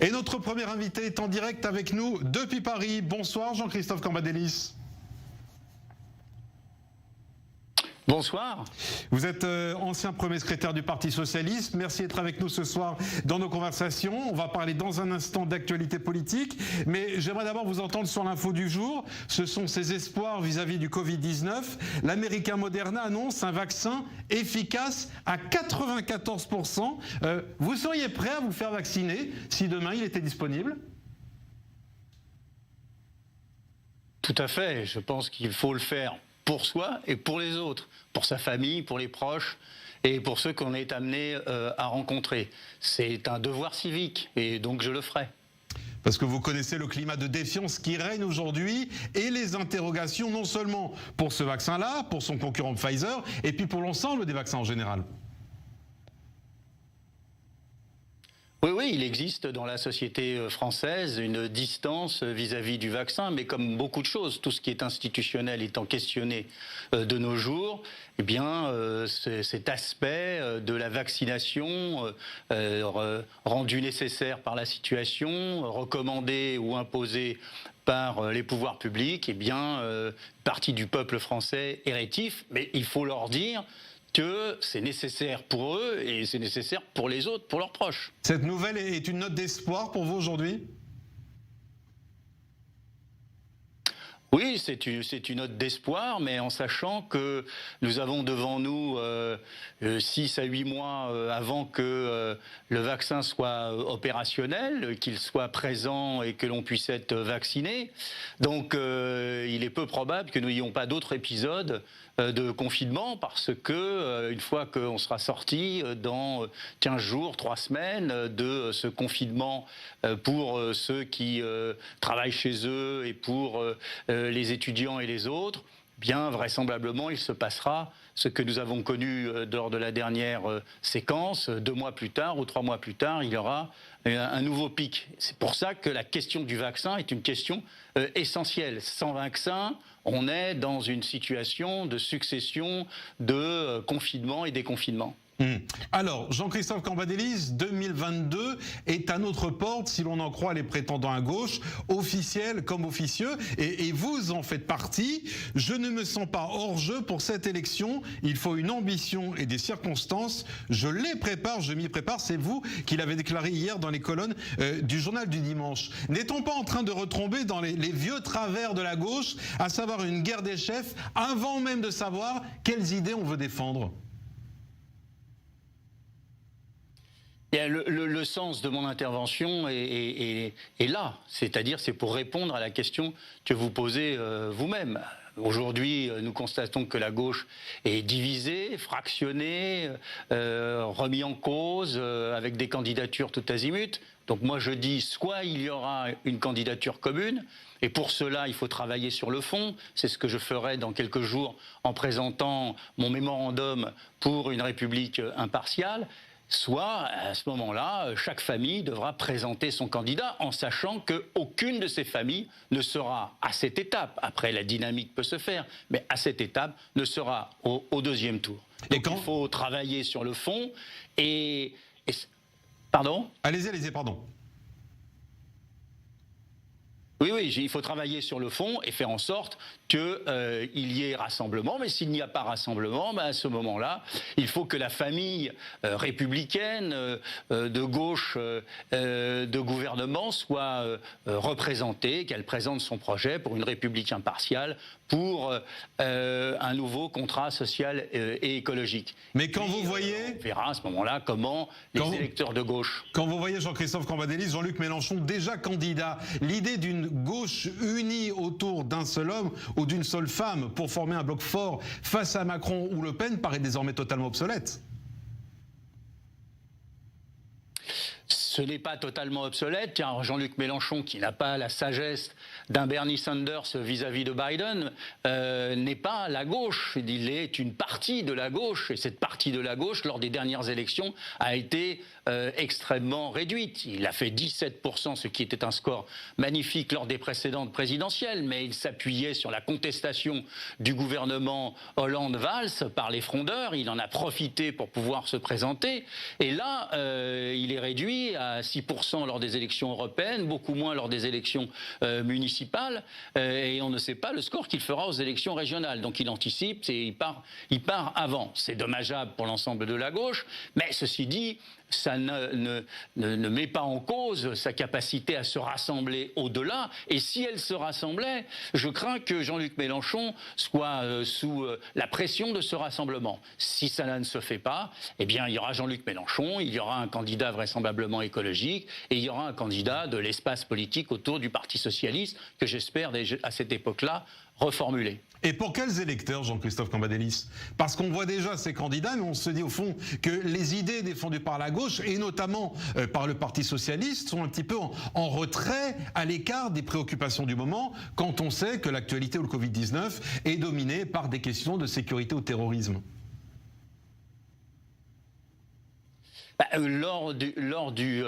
Et notre premier invité est en direct avec nous depuis Paris. Bonsoir Jean-Christophe Cambadélis. Bonsoir. Vous êtes ancien premier secrétaire du Parti Socialiste. Merci d'être avec nous ce soir dans nos conversations. On va parler dans un instant d'actualité politique. Mais j'aimerais d'abord vous entendre sur l'info du jour. Ce sont ses espoirs vis-à-vis du Covid-19. L'américain Moderna annonce un vaccin efficace à 94%. Vous seriez prêt à vous faire vacciner si demain il était disponible ? Tout à fait. Je pense qu'il faut le faire pour soi et pour les autres, pour sa famille, pour les proches et pour ceux qu'on est amené à rencontrer. C'est un devoir civique et donc je le ferai. Parce que vous connaissez le climat de défiance qui règne aujourd'hui et les interrogations non seulement pour ce vaccin-là, pour son concurrent Pfizer, et puis pour l'ensemble des vaccins en général. Oui, il existe dans la société française une distance vis-à-vis du vaccin, mais comme beaucoup de choses, tout ce qui est institutionnel étant questionné de nos jours, eh bien, cet aspect de la vaccination rendu nécessaire par la situation, recommandé ou imposé par les pouvoirs publics, eh bien, partie du peuple français est rétif, mais il faut leur dire que c'est nécessaire pour eux et c'est nécessaire pour les autres, pour leurs proches. Cette nouvelle est une note d'espoir pour vous aujourd'hui ? Oui, c'est une note d'espoir, mais en sachant que nous avons devant nous 6 à 8 mois avant que le vaccin soit opérationnel, qu'il soit présent et que l'on puisse être vacciné. Donc il est peu probable que nous n'ayons pas d'autres épisodes de confinement parce que une fois qu'on sera sorti dans 15 jours, 3 semaines de ce confinement pour ceux qui travaillent chez eux et pour les étudiants et les autres, bien vraisemblablement il se passera ce que nous avons connu lors de la dernière séquence. 2 mois plus tard ou 3 mois plus tard, il y aura un nouveau pic. C'est pour ça que la question du vaccin est une question essentielle. Sans vaccin, on est dans une situation de succession de confinement et déconfinement. Alors, Jean-Christophe Cambadélis, 2022 est à notre porte, si l'on en croit les prétendants à gauche, officiels comme officieux, et vous en faites partie. Je ne me sens pas hors jeu pour cette élection. Il faut une ambition et des circonstances. Je les prépare, je m'y prépare. C'est vous qui l'avez déclaré hier dans les colonnes du journal du dimanche. N'est-on pas en train de retomber dans les vieux travers de la gauche, à savoir une guerre des chefs, avant même de savoir quelles idées on veut défendre ? Le sens de mon intervention est là, c'est-à-dire c'est pour répondre à la question que vous posez vous-même. Aujourd'hui, nous constatons que la gauche est divisée, fractionnée, remise en cause, avec des candidatures tout azimut. Donc moi je dis, soit il y aura une candidature commune, et pour cela il faut travailler sur le fond. C'est ce que je ferai dans quelques jours en présentant mon mémorandum pour une République impartiale. Soit, à ce moment-là, chaque famille devra présenter son candidat en sachant qu'aucune de ces familles ne sera, à cette étape, après la dynamique peut se faire, mais à cette étape, ne sera au deuxième tour. Donc il faut travailler sur le fond et... Pardon ? Allez-y, pardon. Oui, il faut travailler sur le fond et faire en sorte qu'il y ait rassemblement. Mais s'il n'y a pas rassemblement, à ce moment-là, il faut que la famille républicaine, de gauche, de gouvernement soit représentée, qu'elle présente son projet pour une République impartiale, pour un nouveau contrat social et écologique. Mais quand vous voyez... On verra à ce moment-là comment les électeurs de gauche... Quand vous voyez Jean-Christophe Cambadélis, Jean-Luc Mélenchon déjà candidat, l'idée d'une gauche unie autour d'un seul homme ou d'une seule femme pour former un bloc fort face à Macron ou Le Pen paraît désormais totalement obsolète. Ce n'est pas totalement obsolète, car Jean-Luc Mélenchon, qui n'a pas la sagesse d'un Bernie Sanders vis-à-vis de Biden n'est pas la gauche. Il est une partie de la gauche. Et cette partie de la gauche, lors des dernières élections, a été extrêmement réduite. Il a fait 17%, ce qui était un score magnifique lors des précédentes présidentielles, mais il s'appuyait sur la contestation du gouvernement Hollande-Valls par les frondeurs. Il en a profité pour pouvoir se présenter. Et là, il est réduit à 6% lors des élections européennes, beaucoup moins lors des élections municipales, et on ne sait pas le score qu'il fera aux élections régionales. Donc il anticipe et il part avant. C'est dommageable pour l'ensemble de la gauche, mais ceci dit, ça ne met pas en cause sa capacité à se rassembler au-delà. Et si elle se rassemblait, je crains que Jean-Luc Mélenchon soit sous la pression de ce rassemblement. Si cela ne se fait pas, eh bien, il y aura Jean-Luc Mélenchon, il y aura un candidat vraisemblablement écologique, et il y aura un candidat de l'espace politique autour du Parti socialiste, que j'espère à cette époque-là reformuler. Et pour quels électeurs, Jean-Christophe Cambadélis? Parce qu'on voit déjà ces candidats, mais on se dit au fond que les idées défendues par la gauche, et notamment par le Parti socialiste, sont un petit peu en retrait, à l'écart des préoccupations du moment, quand on sait que l'actualité ou le Covid-19 est dominée par des questions de sécurité ou terrorisme. Lors du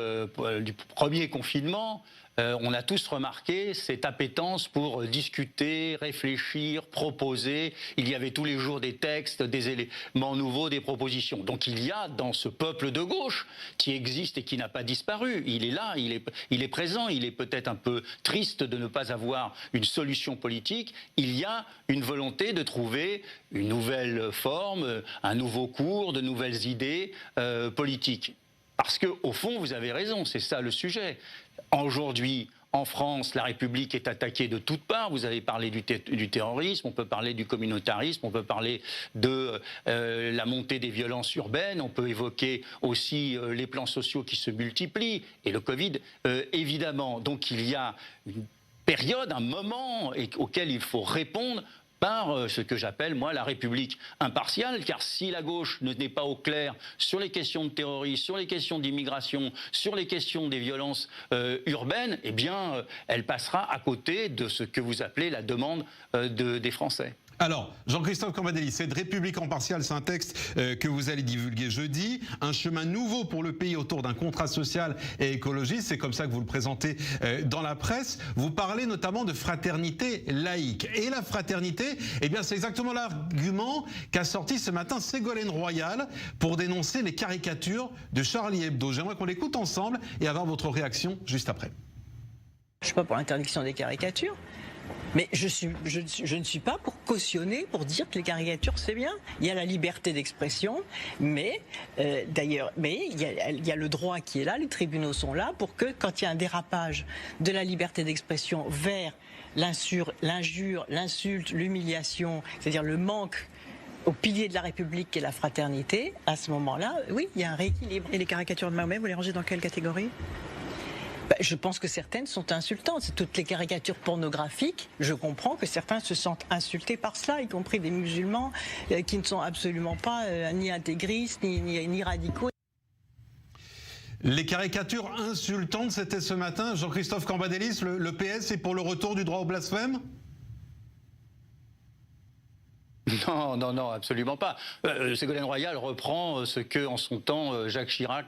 premier confinement, on a tous remarqué cette appétence pour discuter, réfléchir, proposer. Il y avait tous les jours des textes, des éléments nouveaux, des propositions. Donc il y a dans ce peuple de gauche qui existe et qui n'a pas disparu, il est là, il est présent, il est peut-être un peu triste de ne pas avoir une solution politique. Il y a une volonté de trouver une nouvelle forme, un nouveau cours, de nouvelles idées politiques. Parce qu'au fond, vous avez raison, c'est ça le sujet. Aujourd'hui, en France, la République est attaquée de toutes parts. Vous avez parlé du terrorisme, on peut parler du communautarisme, on peut parler de la montée des violences urbaines, on peut évoquer aussi les plans sociaux qui se multiplient, et le Covid, évidemment. Donc il y a une période, un moment auquel il faut répondre par ce que j'appelle, moi, la République impartiale, car si la gauche n'est pas au clair sur les questions de terrorisme, sur les questions d'immigration, sur les questions des violences urbaines, eh bien, elle passera à côté de ce que vous appelez la demande des Français. Alors, Jean-Christophe Cambadélis, cette République impartiale, c'est un texte que vous allez divulguer jeudi. Un chemin nouveau pour le pays autour d'un contrat social et écologiste. C'est comme ça que vous le présentez dans la presse. Vous parlez notamment de fraternité laïque. Et la fraternité, eh bien, c'est exactement l'argument qu'a sorti ce matin Ségolène Royal pour dénoncer les caricatures de Charlie Hebdo. J'aimerais qu'on l'écoute ensemble et avoir votre réaction juste après. Je ne suis pas pour l'interdiction des caricatures. Mais je ne suis pas pour cautionner, pour dire que les caricatures c'est bien. Il y a la liberté d'expression, mais d'ailleurs, il y a le droit qui est là, les tribunaux sont là pour que quand il y a un dérapage de la liberté d'expression vers l'injure, l'insulte, l'humiliation, c'est-à-dire le manque au pilier de la République qui est la fraternité, à ce moment-là, oui, il y a un rééquilibre. Et les caricatures de Mahomet, vous les rangez dans quelle catégorie ? Je pense que certaines sont insultantes. C'est toutes les caricatures pornographiques. Je comprends que certains se sentent insultés par cela, y compris des musulmans qui ne sont absolument pas ni intégristes, ni radicaux. Les caricatures insultantes, c'était ce matin. Jean-Christophe Cambadélis, le PS est pour le retour du droit au blasphème ? Non, absolument pas. Ségolène Royal reprend ce que, en son temps, Jacques Chirac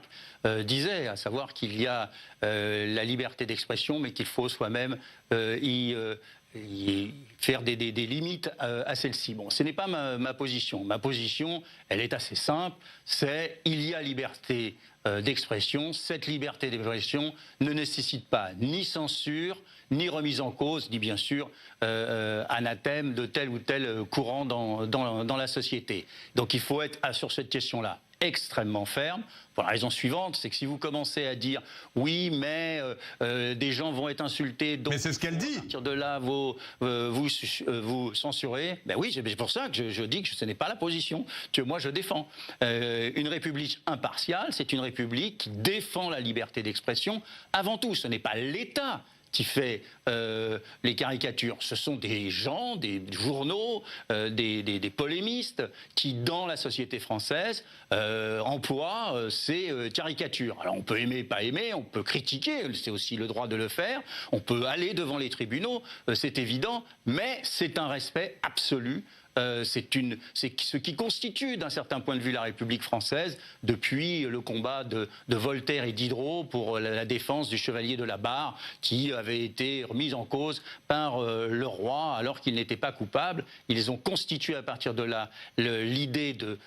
disait, à savoir qu'il y a la liberté d'expression, mais qu'il faut soi-même y faire des limites à celle-ci. Bon, ce n'est pas ma position. Ma position, elle est assez simple, c'est il y a liberté d'expression. Cette liberté d'expression ne nécessite pas ni censure, ni remise en cause, ni bien sûr anathème de tel ou tel courant dans la société. Donc il faut être sur cette question-là extrêmement ferme, pour la raison suivante, c'est que si vous commencez à dire oui, mais des gens vont être insultés, donc mais c'est ce qu'elle dit. À partir de là, vous censurez. Ben oui, c'est pour ça que je dis que ce n'est pas la position que moi je défends. Une république impartiale, c'est une république qui défend la liberté d'expression avant tout. Ce n'est pas l'État qui fait les caricatures. Ce sont des gens, des journaux, des polémistes qui, dans la société française, emploient ces caricatures. Alors on peut aimer, pas aimer, on peut critiquer, c'est aussi le droit de le faire, on peut aller devant les tribunaux, c'est évident, mais c'est un respect absolu. C'est ce qui constitue d'un certain point de vue la République française depuis le combat de Voltaire et Diderot pour la défense du chevalier de la Barre qui avait été remis en cause par le roi alors qu'il n'était pas coupable. Ils ont constitué à partir de là l'idée de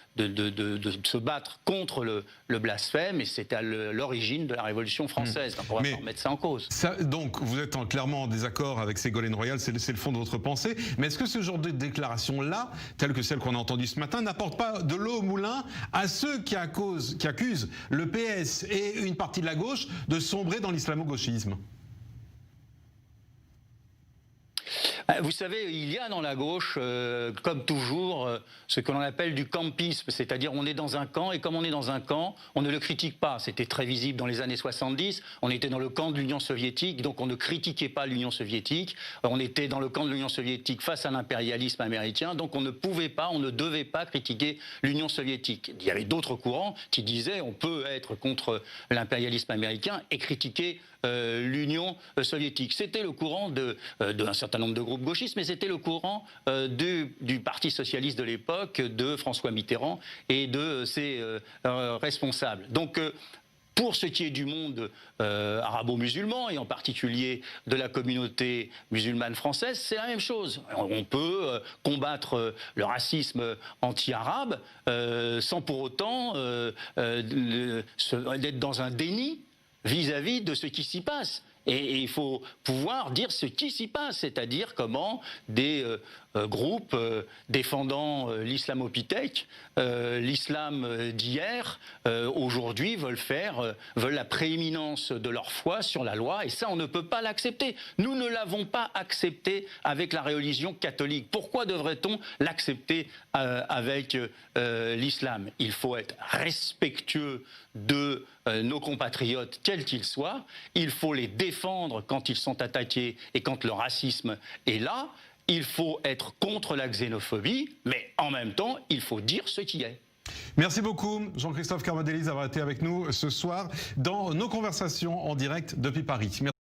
se battre contre le blasphème et c'est à l'origine de la Révolution française. Donc on va pas remettre ça en cause. Donc vous êtes clairement en désaccord avec Ségolène Royal, c'est le fond de votre pensée. Mais est-ce que ce genre de déclaration-là, telle que celle qu'on a entendue ce matin, n'apporte pas de l'eau au moulin à ceux qui accusent le PS et une partie de la gauche de sombrer dans l'islamo-gauchisme? Vous savez, il y a dans la gauche, comme toujours, ce que l'on appelle du campisme, c'est-à-dire on est dans un camp et comme on est dans un camp, on ne le critique pas. C'était très visible dans les années 70, on était dans le camp de l'Union soviétique, donc on ne critiquait pas l'Union soviétique, on était dans le camp de l'Union soviétique face à l'impérialisme américain, donc on ne pouvait pas, on ne devait pas critiquer l'Union soviétique. Il y avait d'autres courants qui disaient on peut être contre l'impérialisme américain et critiquer l'Union soviétique. C'était le courant d'un certain nombre de groupes gauchistes, mais c'était le courant du Parti socialiste de l'époque, de François Mitterrand et de ses responsables. Donc, pour ce qui est du monde arabo-musulman, et en particulier de la communauté musulmane française, c'est la même chose. On peut combattre le racisme anti-arabe sans pour autant être dans un déni vis-à-vis de ce qui s'y passe. Et il faut pouvoir dire ce qui s'y passe, c'est-à-dire comment des groupes défendant l'islamopithèque, l'islam d'hier, aujourd'hui veulent la prééminence de leur foi sur la loi, et ça on ne peut pas l'accepter. Nous ne l'avons pas accepté avec la religion catholique. Pourquoi devrait-on l'accepter avec l'islam? Il faut être respectueux de nos compatriotes, quels qu'ils soient. Il faut les défendre quand ils sont attaqués et quand le racisme est là. Il faut être contre la xénophobie, mais en même temps, il faut dire ce qui est. Merci beaucoup, Jean-Christophe Cambadélis, d'avoir été avec nous ce soir dans nos conversations en direct depuis Paris. Merci.